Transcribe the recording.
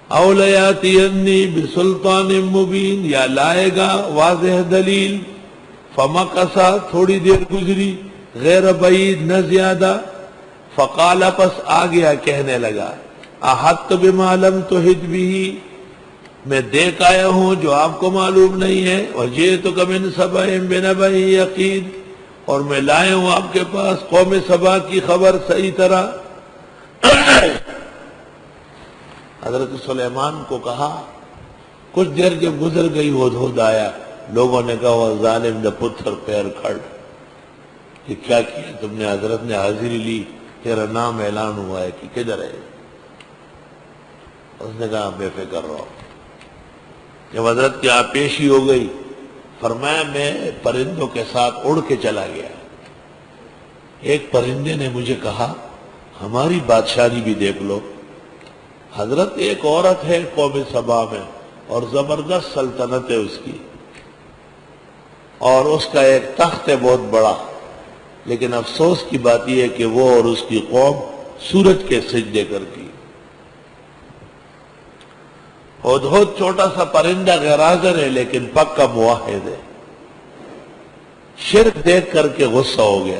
او لیاتینی بسلطان مبین، یا لائے گا واضح دلیل. فمکثا، تھوڑی دیر گزری، غیر بعید نہ زیادہ. فقال، پس آ گیا کہنے لگا، احط بما لم تحط به، میں دیکھ آیا ہوں جو آپ کو معلوم نہیں ہے. وجئتک من سبأ بنبأ یقین، اور میں لایا ہوں آپ کے پاس قوم سبا کی خبر صحیح طرح. حضرت سلیمان کو کہا، کچھ دیر جب گزر گئی ہدہد آیا. لوگوں نے کہا وہ ظالم دا پتھر پیر کھڑ، یہ کیا کیا تم نے؟ حضرت نے حاضری لی، تیرا نام اعلان ہوا ہے کہ کدھر ہے؟ اس نے کہا بے فکر رہو. جب حضرت کی آپیشی ہو گئی، فرمایا میں پرندوں کے ساتھ اڑ کے چلا گیا. ایک پرندے نے مجھے کہا ہماری بادشاہی بھی دیکھ لو. حضرت ایک عورت ہے قوم سبا میں، اور زبردست سلطنت ہے اس کی، اور اس کا ایک تخت ہے بہت بڑا. لیکن افسوس کی بات یہ ہے کہ وہ اور اس کی قوم سورج کے سجدے کرتی. ہدہد چھوٹا سا پرندہ غیر حاضر ہے لیکن پکا موحد ہے. شرک دیکھ کر کے غصہ ہو گیا.